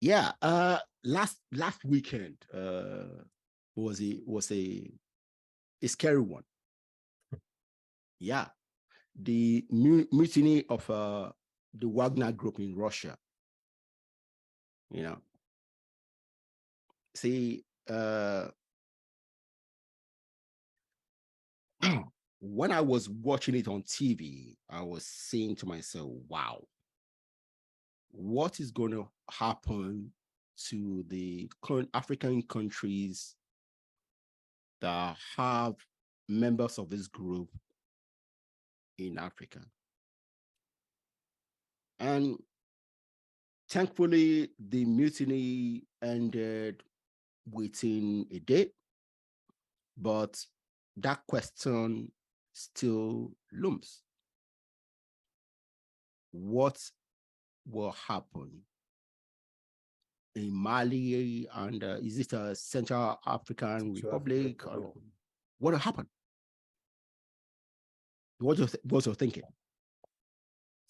Yeah. Last weekend was a scary one. Yeah. The mutiny of the Wagner group in Russia. You know, see, when I was watching it on TV, I was saying to myself, wow, what is going to happen to the current African countries that have members of this group in Africa? And thankfully, the mutiny ended within a day, but that question still looms. What will happen in Mali, and is it a Central African Central African Republic, Republic. or what will happen? What's your thinking?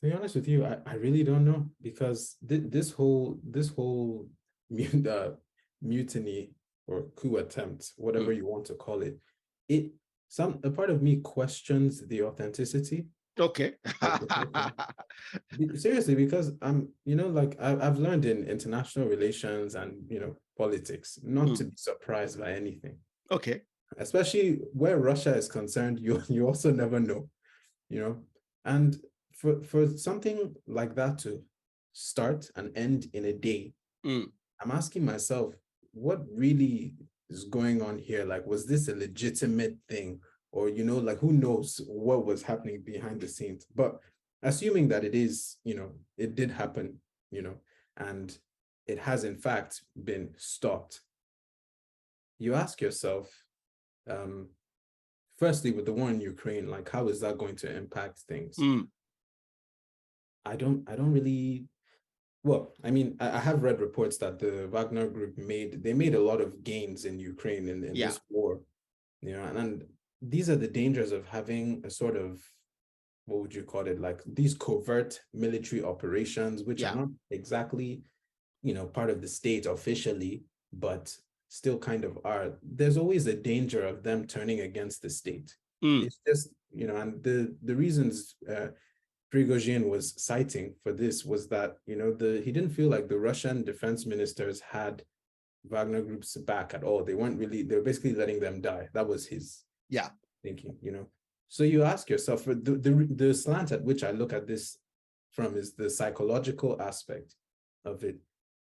To be honest with you, I really don't know, because this whole uh, mutiny or coup attempt, whatever Mm. you want to call it, it a part of me questions the authenticity Okay. of the whole thing. Seriously, because like I've learned in international relations and politics not to Mm. be surprised by anything, Okay. especially where Russia is concerned. You also never know, you know, and for something like that to start and end in a day, Mm. I'm asking myself, what really is going on here? Like, was this a legitimate thing? Or, like, who knows what was happening behind the scenes? But assuming that it is, it did happen, and it has in fact been stopped, you ask yourself, um, firstly, with the war in Ukraine, like, how is that going to impact things? Mm. I don't really. Well, I mean, I have read reports that the Wagner group made a lot of gains in Ukraine in Yeah. this war, and these are the dangers of having a sort of, what would you call it, like these covert military operations, which are Yeah. not exactly, part of the state officially, but still kind of are. There's always a danger of them turning against the state. Mm. It's just, and the reasons Prigozhin was citing for this was that he didn't feel like the Russian defense ministers had Wagner Group's back at all. They were basically letting them die. That was his Yeah. thinking. So you ask yourself, the slant at which I look at this from is the psychological aspect of it.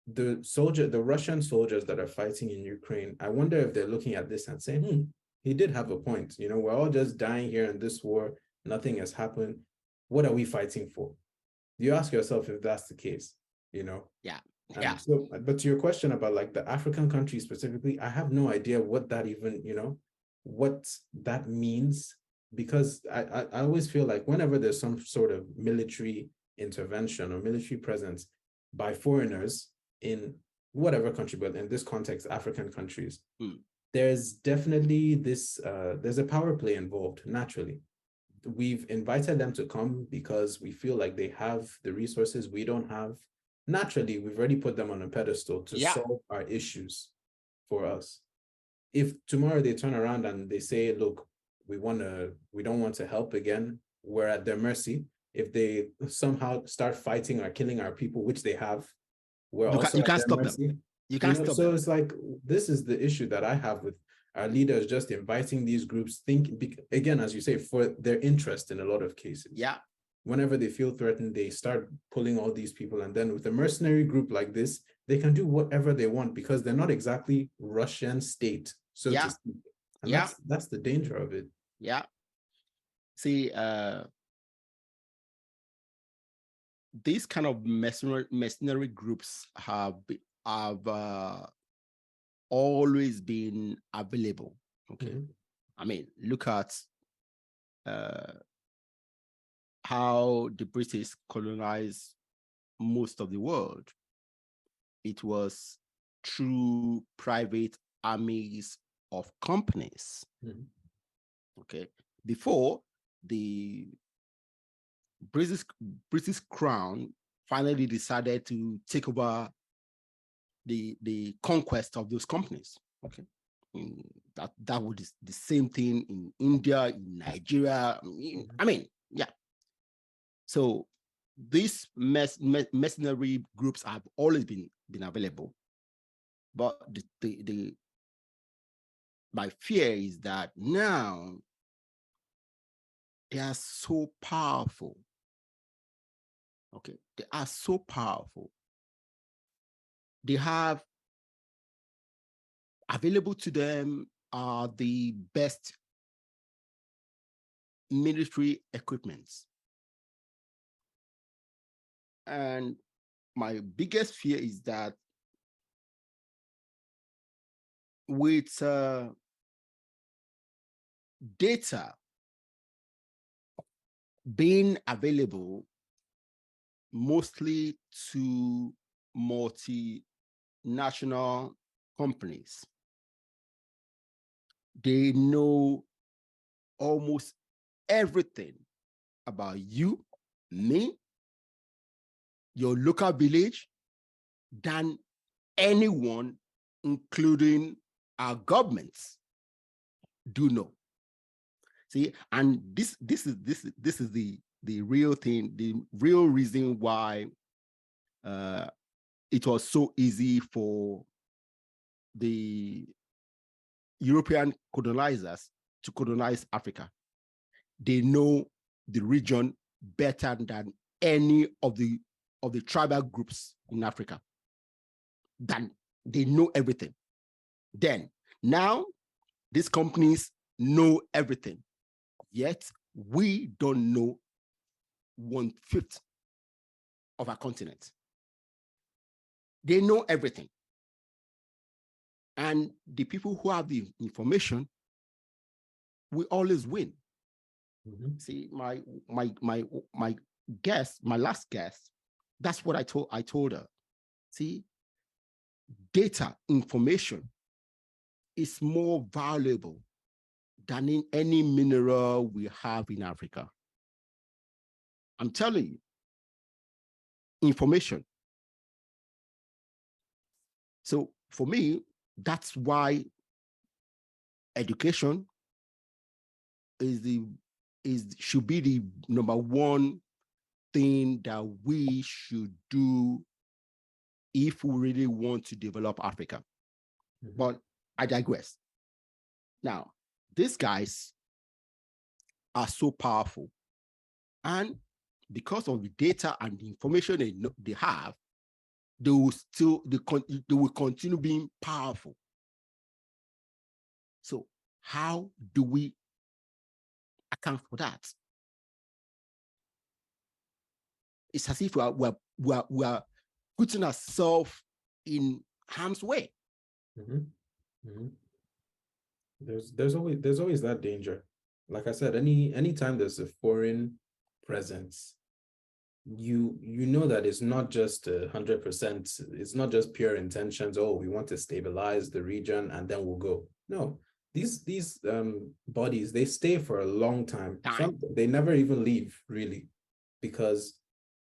The Russian soldiers that are fighting in Ukraine, I wonder if they're looking at this and saying, he did have a point. We're all just dying here in this war. Nothing has happened. What are we fighting for? You ask yourself if that's the case, you know? Yeah. Yeah. And so, but to your question about like the African countries specifically, I have no idea what that even, what that means, because I always feel like whenever there's some sort of military intervention or military presence by foreigners in whatever country, but in this context, African countries, Mm. there's definitely there's a power play involved naturally. We've invited them to come because we feel like they have the resources we don't have. Naturally, we've already put them on a pedestal to Yeah. solve our issues for us. If tomorrow they turn around and they say, look, we don't want to help again, we're at their mercy. If they somehow start fighting or killing our people, which they have, we're also You at can't their stop them. mercy. You can't stop So them. it's like, this is the issue that I have with our leaders just inviting these groups, again, as you say, for their interest in a lot of cases. Yeah. Whenever they feel threatened, they start pulling all these people. And then with a mercenary group like this, they can do whatever they want because they're not exactly Russian state, so to Yeah. speak. And Yeah. that's the danger of it. Yeah. See, these kind of mercenary groups have always been available. Okay. Mhm. I mean, look at uh, how the British colonized most of the world. It was through private armies of companies. Mhm. Okay. Before the British British Crown finally decided to take over the conquest of those companies. Okay. That would be the same thing in India, in Nigeria. I mean, yeah. So these mercenary groups have always been available, but my fear is that now they are so powerful. Okay, they are so powerful. They have available to them are the best military equipments. And my biggest fear is that with data being available mostly to multinational companies, they know almost everything about you, me, your local village, than anyone, including our governments, do know. See, and this is the real thing, the real reason why it was so easy for the European colonizers to colonize Africa. They know the region better than any of the tribal groups in Africa. Then they know everything. Then now these companies know everything, yet we don't know 1/5 of our continent. They know everything. And the people who have the information will always win. Mm-hmm. See, my guest, my last guest, that's what I told her. See, data information is more valuable than in any mineral we have in Africa. I'm telling you, information. So for me, that's why education should be the number one thing that we should do if we really want to develop Africa. Mm-hmm. But I digress. Now, these guys are so powerful, and because of the data and the information they have, they will continue being powerful. So how do we account for that? It's as if we are putting ourselves in harm's way. Mm-hmm. Mm-hmm. There's always that danger. Like I said, anytime there's a foreign presence, you know that it's not just 100%. It's not just pure intentions. Oh, we want to stabilize the region and then we'll go. No, these bodies, they stay for a long time. They never even leave, really, because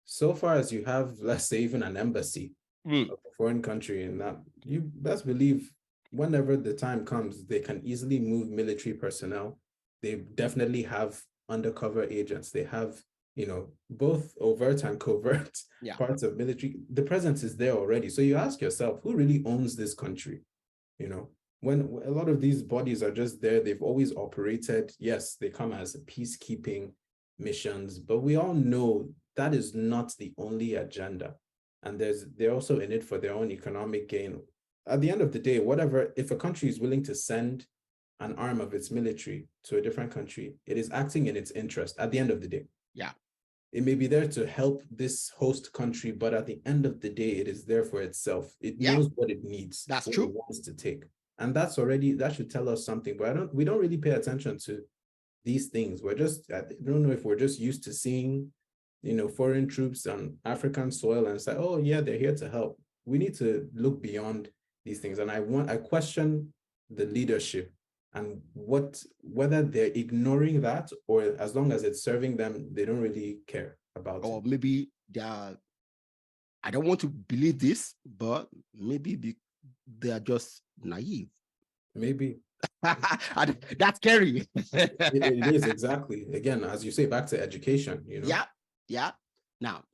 so far as you have, let's say, even an embassy of a foreign country, and that, you best believe whenever the time comes, they can easily move military personnel. They definitely have undercover agents. They have, both overt and covert parts of military. The presence is there already. So you ask yourself, who really owns this country? When a lot of these bodies are just there, they've always operated. Yes, they come as peacekeeping missions, but we all know that is not the only agenda. And they're also in it for their own economic gain. At the end of the day, if a country is willing to send an arm of its military to a different country, it is acting in its interest at the end of the day. Yeah. It may be there to help this host country, but at the end of the day, it is there for itself. It knows what it needs. That's true. It wants to take. And that should tell us something, but we don't really pay attention to these things. I don't know if we're just used to seeing, foreign troops on African soil and say, oh yeah, they're here to help. We need to look beyond these things. And I question the leadership and whether they're ignoring that, or as long as it's serving them, they don't really care about it. Or maybe they are I don't want to believe this, but maybe they are just naive. Maybe. That's scary. It is, exactly. Again, as you say, back to education, Yeah, yeah. Now,